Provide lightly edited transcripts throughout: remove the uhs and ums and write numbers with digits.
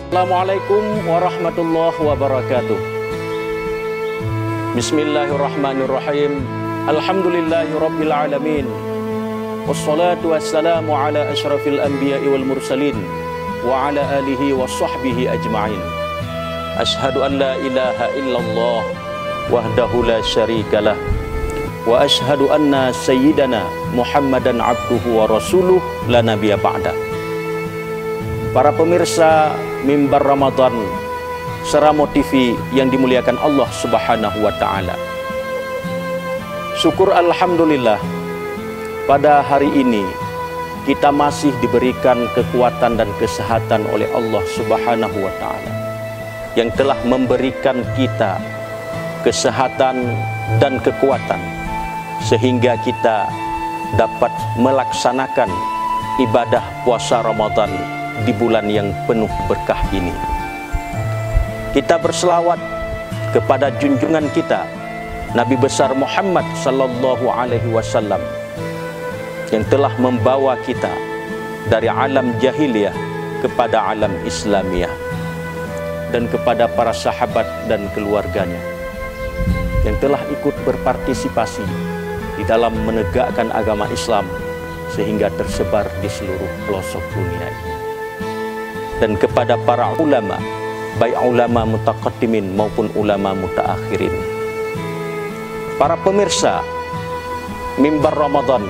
Assalamualaikum warahmatullahi wabarakatuh. Bismillahirrahmanirrahim. Alhamdulillahirabbil alamin. Wassalatu wassalamu ala asyrafil anbiya'i wal mursalin wa ala alihi wa sahbihi ajma'in. Ashhadu an la ilaha illallah wahdahu la syarikalah wa ashhadu anna sayyidana Muhammadan abduhu wa rasuluh la nabiyya ba'da. Para pemirsa Mimbar Ramadan Seramo TV yang dimuliakan Allah Subhanahu wa Ta'ala, syukur alhamdulillah pada hari ini kita masih diberikan kekuatan dan kesehatan oleh Allah Subhanahu wa Ta'ala yang telah memberikan kita kesehatan dan kekuatan sehingga kita dapat melaksanakan ibadah puasa Ramadan di bulan yang penuh berkah ini. Kita berselawat kepada junjungan kita Nabi besar Muhammad sallallahu alaihi wasallam yang telah membawa kita dari alam jahiliyah kepada alam Islamiyah, dan kepada para sahabat dan keluarganya yang telah ikut berpartisipasi di dalam menegakkan agama Islam sehingga tersebar di seluruh pelosok dunia ini, dan kepada para ulama, baik ulama mutaqaddimin maupun ulama mutaakhirin. Para pemirsa Mimbar Ramadan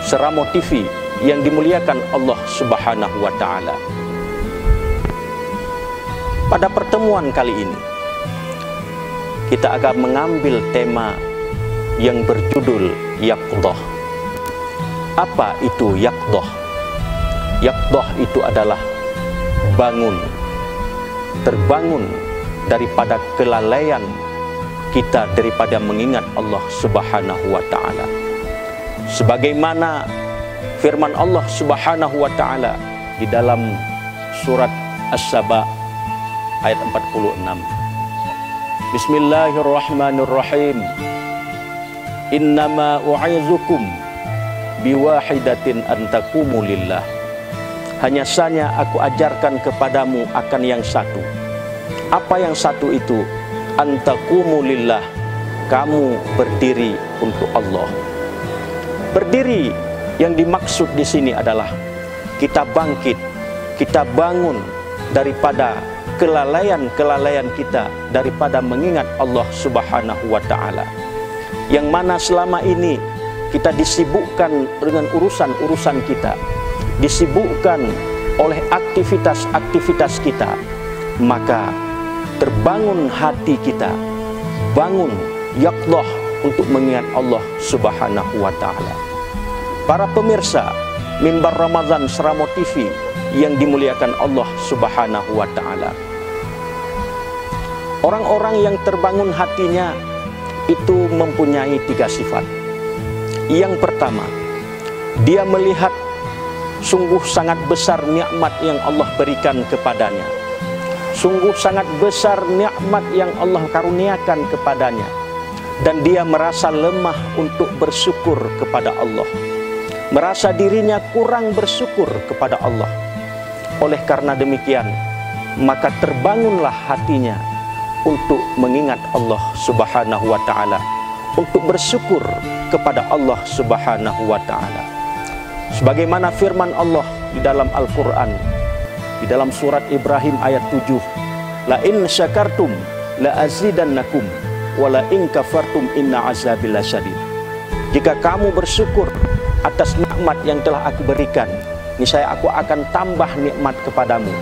Seramo TV yang dimuliakan Allah Subhanahu wa Ta'ala, pada pertemuan kali ini kita akan mengambil tema yang berjudul Yaqdhah. Apa itu Yaqdhah? Yaqdhah itu adalah bangun, terbangun daripada kelalaian kita daripada mengingat Allah Subhanahu wa Ta'ala. Sebagaimana firman Allah Subhanahu wa Ta'ala di dalam surat As-Saba ayat 46. Bismillahirrahmanirrahim. Innama u'izukum biwahidatin antakumu lillah. Hanya saja aku ajarkan kepadamu akan yang satu. Apa yang satu itu? Antakumu lillah. Kamu berdiri untuk Allah. Berdiri yang dimaksud di sini adalah kita bangkit, kita bangun daripada kelalaian-kelalaian kita daripada mengingat Allah Subhanahu wa Ta'ala, yang mana selama ini kita disibukkan dengan urusan-urusan kita, disibukkan oleh aktivitas-aktivitas kita, maka terbangun hati kita, bangun yaqdhah untuk mengingat Allah Subhanahu wa Ta'ala. Para pemirsa Mimbar Ramadan Seramo TV yang dimuliakan Allah Subhanahu wa Ta'ala, orang-orang yang terbangun hatinya itu mempunyai 3 sifat. Yang pertama, dia melihat sungguh sangat besar nikmat yang Allah berikan kepadanya. Sungguh sangat besar nikmat yang Allah karuniakan kepadanya, dan dia merasa lemah untuk bersyukur kepada Allah, merasa dirinya kurang bersyukur kepada Allah. Oleh karena demikian, maka terbangunlah hatinya untuk mengingat Allah Subhanahu wa Ta'ala, untuk bersyukur kepada Allah Subhanahu wa Ta'ala. Sebagaimana firman Allah di dalam Al-Quran, di dalam surat Ibrahim ayat 7, la in syakartum la azidannakum wa la in kafartum inna azabi lasyadid. Jika kamu bersyukur atas nikmat yang telah aku berikan, niscaya aku akan tambah nikmat kepadamu,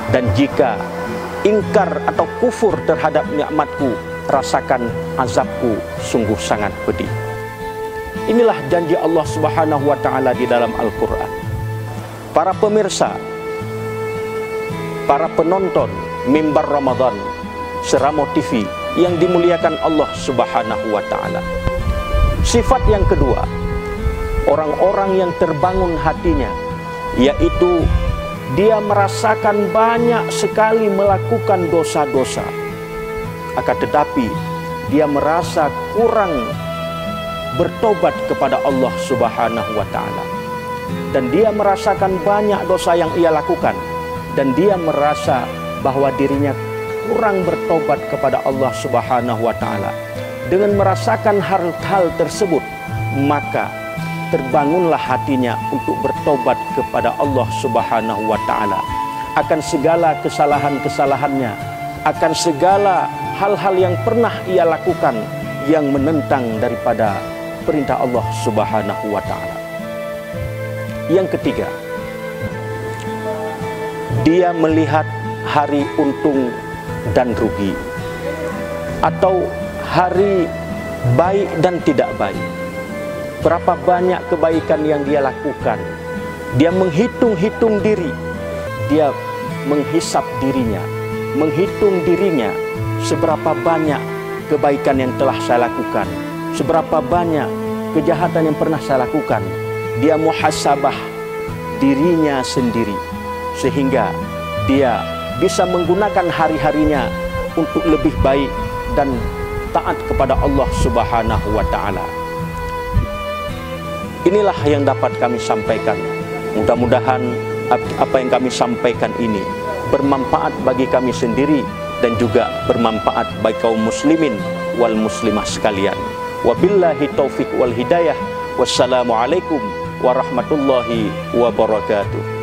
dan jika ingkar atau kufur terhadap nikmatku, rasakan azabku sungguh sangat pedih. Inilah janji Allah Subhanahu wa Ta'ala di dalam Al-Quran. Para pemirsa, para penonton Mimbar Ramadan Seramo TV yang dimuliakan Allah Subhanahu wa Ta'ala, sifat yang kedua orang-orang yang terbangun hatinya, yaitu dia merasakan banyak sekali melakukan dosa-dosa, akan tetapi dia merasa kurang bertobat kepada Allah Subhanahu wa Ta'ala, dan dia merasakan banyak dosa yang ia lakukan, dan dia merasa bahwa dirinya kurang bertobat kepada Allah Subhanahu wa taala. Dengan merasakan hal-hal tersebut, maka terbangunlah hatinya untuk bertobat kepada Allah Subhanahu wa taala akan segala kesalahan-kesalahannya, akan segala hal-hal yang pernah ia lakukan yang menentang daripada perintah Allah Subhanahu wa taala. Yang ketiga, dia melihat hari untung dan rugi, atau hari baik dan tidak baik. Berapa banyak kebaikan yang dia lakukan. Dia menghitung-hitung diri. Dia menghisap dirinya, menghitung dirinya, seberapa banyak kebaikan yang telah saya lakukan, seberapa banyak kejahatan yang pernah saya lakukan. Dia muhasabah dirinya sendiri, sehingga dia bisa menggunakan hari-harinya untuk lebih baik dan taat kepada Allah Subhanahu wa taala. Inilah yang dapat kami sampaikan. Mudah-mudahan apa yang kami sampaikan ini bermanfaat bagi kami sendiri dan juga bermanfaat bagi kaum muslimin wal muslimah sekalian. Wabillahi taufiq wal hidayah. Wassalamualaikum warahmatullahi wabarakatuh.